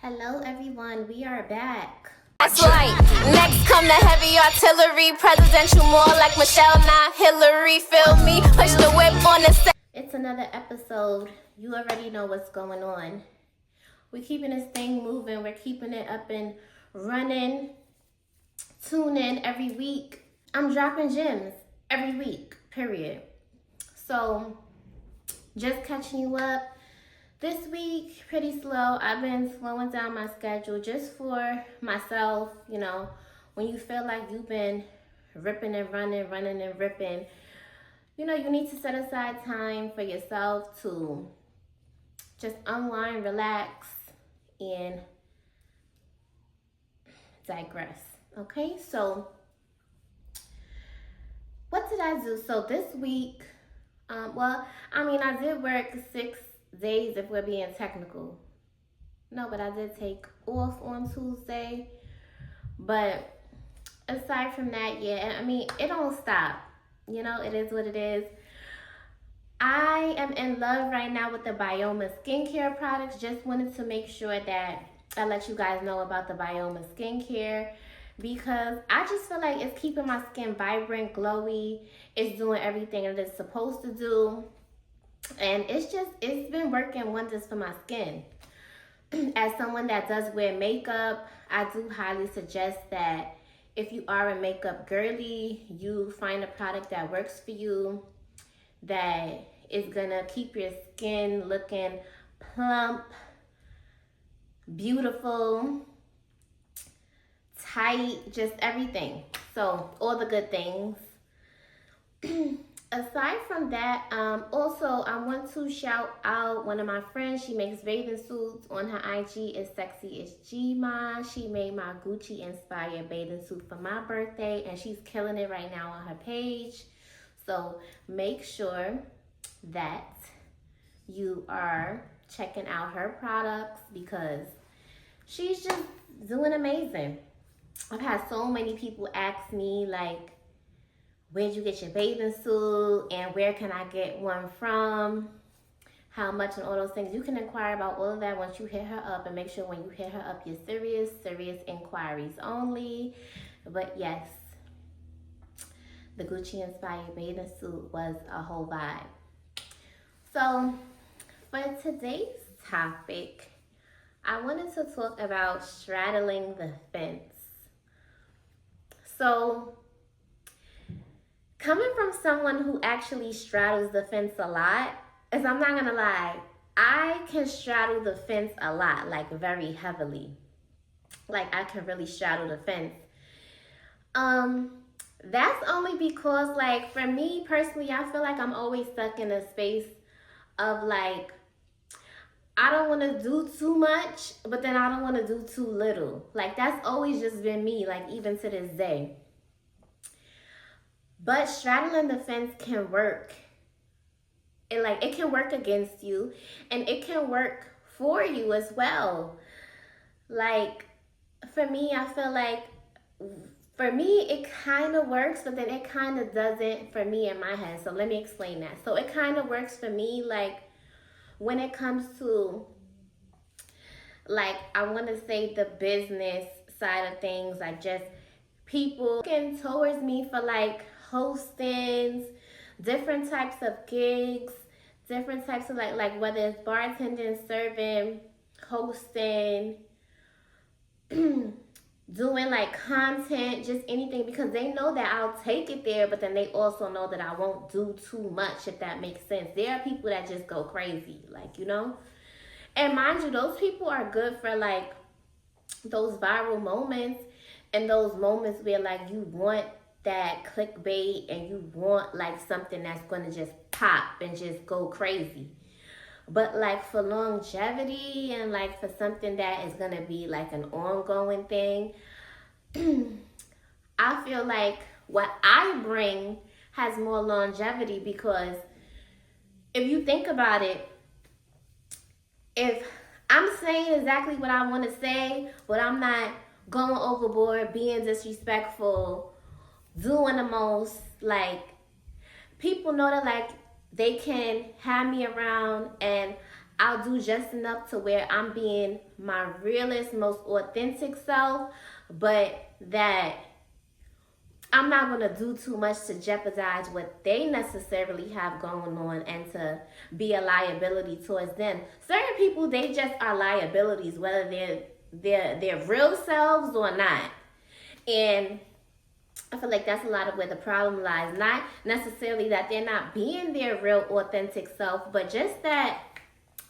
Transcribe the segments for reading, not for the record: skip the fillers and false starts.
Hello everyone, we are back. That's right. Next come the heavy artillery, presidential more like Michelle, not Hillary. Feel me? Push the whip on the set. It's another episode. You already know what's going on. We're keeping this thing moving. We're keeping it up and running. Tune in every week. I'm dropping gems every week, period. So, just catching you up. This week, pretty slow. I've been slowing down my schedule just for myself. You know, when you feel like you've been ripping and running and ripping, you know, you need to set aside time for yourself to just unwind, relax, and digress. Okay, so what did I do? So this week, I did work 6 days if we're being technical. No, but I did take off on Tuesday. But aside from that, it don't stop. You know, it is what it is. I am in love right now with the Bioma skincare products. Just wanted to make sure that I let you guys know about the Bioma skincare because I just feel like it's keeping my skin vibrant, glowy. It's doing everything that it's supposed to do. And it's been working wonders for my skin. As someone that does wear makeup, I do highly suggest that if you are a makeup girly, you find a product that works for you, that is gonna keep your skin looking plump, beautiful, tight, just everything. So all the good things. Aside from that, also I want to shout out one of my friends. She makes bathing suits on her IG. It's Sexy It's G-Ma. She made my Gucci inspired bathing suit for my birthday, and she's killing it right now on her page. So make sure that you are checking out her products because she's just doing amazing. I've had so many people ask me like, where'd you get your bathing suit and where can I get one from? How much and all those things. You can inquire about all of that once you hit her up, and make sure when you hit her up, you're serious inquiries only. But yes, the Gucci inspired bathing suit was a whole vibe. So for today's topic, I wanted to talk about straddling the fence. So coming from someone who actually straddles the fence a lot, is I'm not gonna lie, I can straddle the fence a lot, like very heavily. Like I can really straddle the fence. That's only because like for me personally, I feel like I'm always stuck in a space of like, I don't want to do too much, but then I don't want to do too little. Like that's always just been me, like even to this day. But straddling the fence can work. It can work against you, and it can work for you as well. Like for me, I feel like for me it kind of works, but then it kind of doesn't for me in my head. So let me explain that. So it kind of works for me like when it comes to like, I want to say the business side of things, like just people looking towards me for like hostings, different types of gigs, different types of like whether it's bartending, serving, hosting, doing like content, just anything, because they know that I'll take it there, but then they also know that I won't do too much, if that makes sense. There are people that just go crazy, like, you know, and mind you, those people are good for like those viral moments and those moments where like you want that clickbait and you want like something that's going to just pop and just go crazy. But like for longevity and like for something that is going to be like an ongoing thing, I feel like what I bring has more longevity, because if you think about it, if I'm saying exactly what I want to say, but I'm not going overboard, being disrespectful, doing the most, like, people know that like they can have me around and I'll do just enough to where I'm being my realest, most authentic self, but that I'm not going to do too much to jeopardize what they necessarily have going on and to be a liability towards them. Certain people, they just are liabilities, whether they're real selves or not. And I feel like that's a lot of where the problem lies. Not necessarily that they're not being their real authentic self, but just that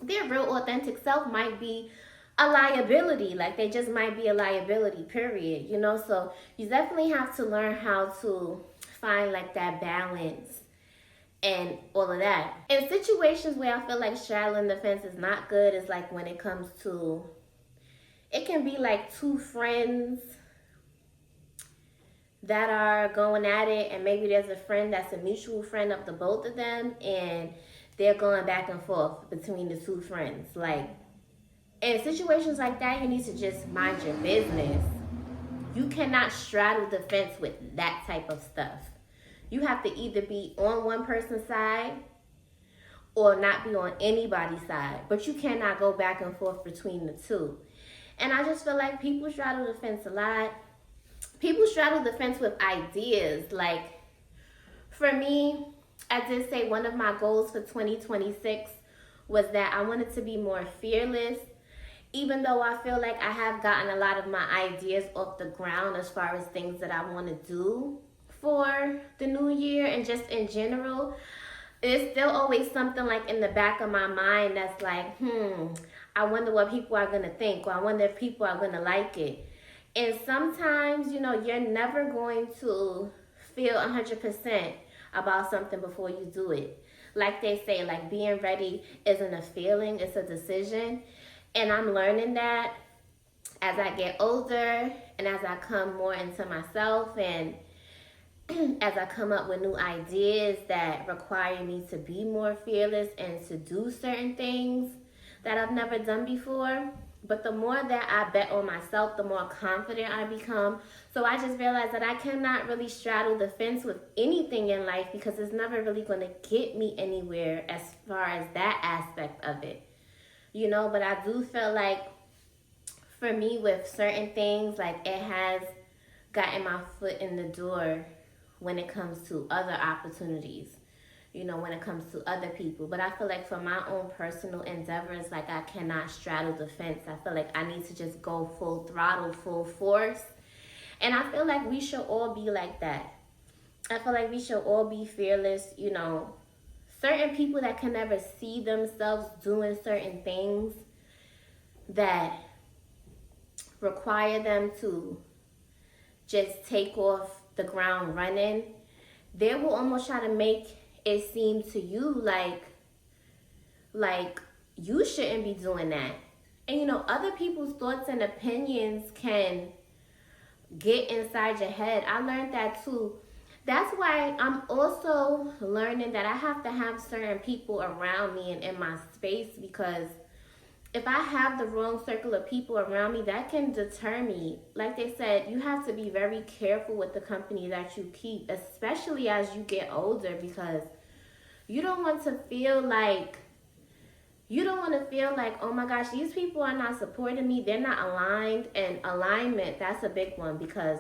their real authentic self might be a liability. Like they just might be a liability, period. You know, so you definitely have to learn how to find like that balance and all of that. In situations where I feel like straddling the fence is not good is like when it comes to, it can be like two friends that are going at it, and maybe there's a friend that's a mutual friend of the both of them, and they're going back and forth between the two friends. Like, in situations like that, you need to just mind your business. You cannot straddle the fence with that type of stuff. You have to either be on one person's side or not be on anybody's side, but you cannot go back and forth between the two. And I just feel like people straddle the fence a lot. People straddle the fence with ideas. Like, for me, I did say one of my goals for 2026 was that I wanted to be more fearless, even though I feel like I have gotten a lot of my ideas off the ground as far as things that I want to do for the new year and just in general. There's still always something like in the back of my mind that's like, I wonder what people are going to think, or I wonder if people are going to like it. And sometimes, you know, you're never going to feel 100% about something before you do it. Like they say, like being ready isn't a feeling, it's a decision. And I'm learning that as I get older and as I come more into myself and as I come up with new ideas that require me to be more fearless and to do certain things that I've never done before. But the more that I bet on myself, the more confident I become. So I just realized that I cannot really straddle the fence with anything in life because it's never really going to get me anywhere as far as that aspect of it. You know, but I do feel like for me with certain things, like it has gotten my foot in the door when it comes to other opportunities. You know, when it comes to other people. But I feel like for my own personal endeavors, like I cannot straddle the fence. I feel like I need to just go full throttle, full force. And I feel like we should all be like that. I feel like we should all be fearless, you know. Certain people that can never see themselves doing certain things that require them to just take off the ground running, they will almost try to make it seems to you like you shouldn't be doing that. And you know, other people's thoughts and opinions can get inside your head. I learned that too. That's why I'm also learning that I have to have certain people around me and in my space, because if I have the wrong circle of people around me, that can deter me. Like they said, you have to be very careful with the company that you keep, especially as you get older, because you don't want to feel like, oh my gosh, these people are not supporting me. They're not aligned. And alignment, that's a big one, because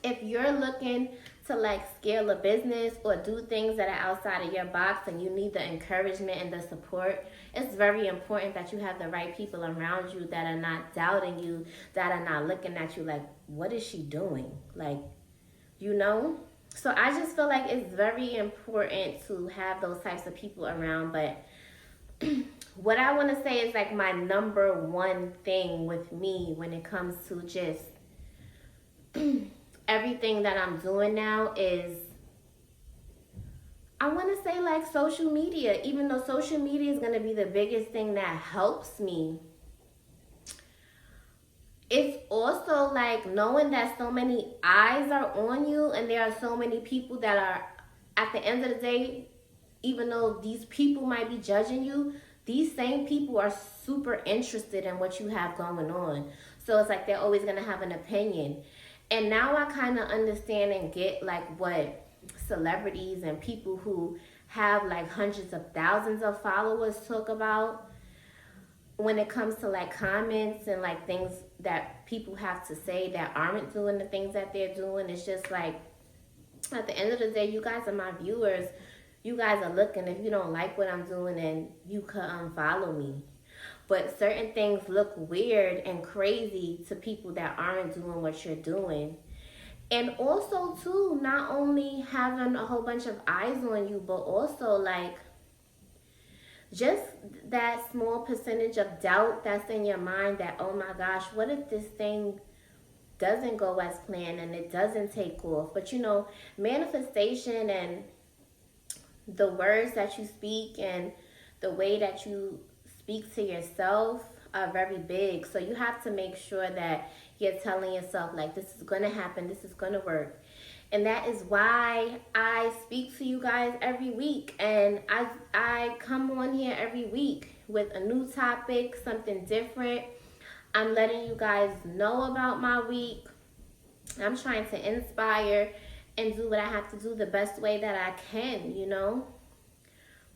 if you're looking to like scale a business or do things that are outside of your box and you need the encouragement and the support, it's very important that you have the right people around you that are not doubting you, that are not looking at you like, what is she doing? Like, you know? So I just feel like it's very important to have those types of people around. But what I want to say is like my number one thing with me when it comes to just everything that I'm doing now is, I want to say like social media. Even though social media is going to be the biggest thing that helps me, it's also like knowing that so many eyes are on you and there are so many people that are, at the end of the day, even though these people might be judging you, these same people are super interested in what you have going on. So it's like they're always going to have an opinion. And now I kind of understand and get like what celebrities and people who have like hundreds of thousands of followers talk about. when it comes to like comments and like things that people have to say that aren't doing the things that they're doing, it's just like at the end of the day, you guys are my viewers. You guys are looking. If you don't like what I'm doing, then you could unfollow me. But certain things look weird and crazy to people that aren't doing what you're doing. And also too, not only having a whole bunch of eyes on you, but also like just that small percentage of doubt that's in your mind that, oh my gosh, what if this thing doesn't go as planned and it doesn't take off? But you know, manifestation and the words that you speak and the way that you speak to yourself are very big. So you have to make sure that you're telling yourself like, this is going to happen, this is going to work. And that is why I speak to you guys every week. And I come on here every week with a new topic, something different. I'm letting you guys know about my week. I'm trying to inspire and do what I have to do the best way that I can, you know.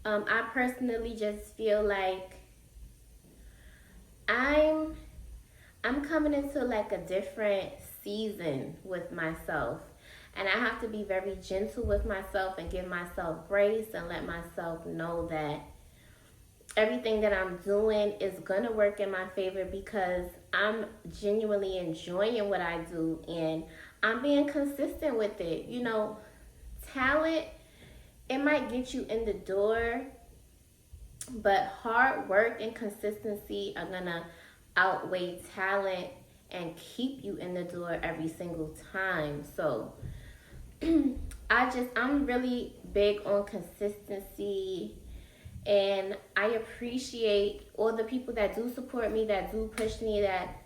I personally just feel like I'm coming into like a different season with myself. And I have to be very gentle with myself and give myself grace and let myself know that everything that I'm doing is going to work in my favor because I'm genuinely enjoying what I do and I'm being consistent with it. You know, talent, it might get you in the door, but hard work and consistency are going to outweigh talent and keep you in the door every single time. So I'm really big on consistency, and I appreciate all the people that do support me, that do push me, that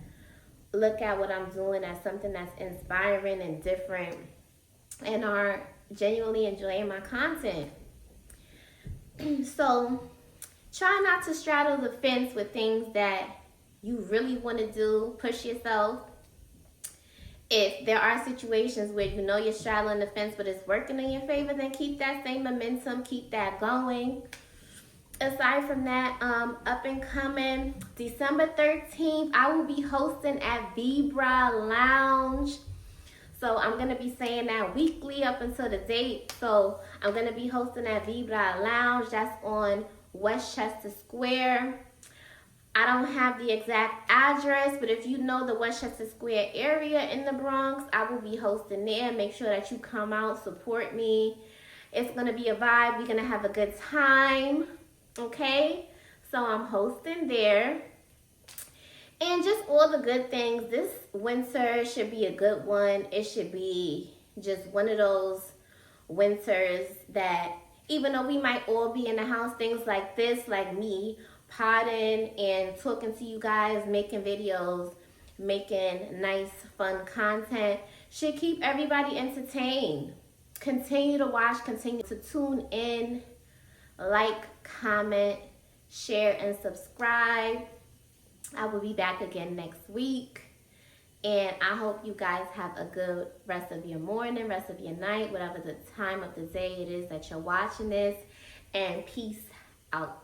look at what I'm doing as something that's inspiring and different and are genuinely enjoying my content. So try not to straddle the fence with things that you really want to do. Push yourself. If there are situations where you know you're straddling the fence but it's working in your favor, then keep that same momentum, keep that going. Aside from that, up and coming, December 13th, I will be hosting at Vibra Lounge. So I'm going to be saying that weekly up until the date. So I'm going to be hosting at Vibra Lounge. That's on Westchester Square. I don't have the exact address, but if you know the Westchester Square area in the Bronx, I will be hosting there. Make sure that you come out, support me. It's going to be a vibe. We're going to have a good time. Okay? So I'm hosting there. And just all the good things. This winter should be a good one. It should be just one of those winters that even though we might all be in the house, things like this, like me, podding and talking to you guys, making videos, making nice, fun content, should keep everybody entertained. Continue to watch, continue to tune in, like, comment, share, and subscribe. I will be back again next week. And I hope you guys have a good rest of your morning, rest of your night, whatever the time of the day it is that you're watching this. And peace out.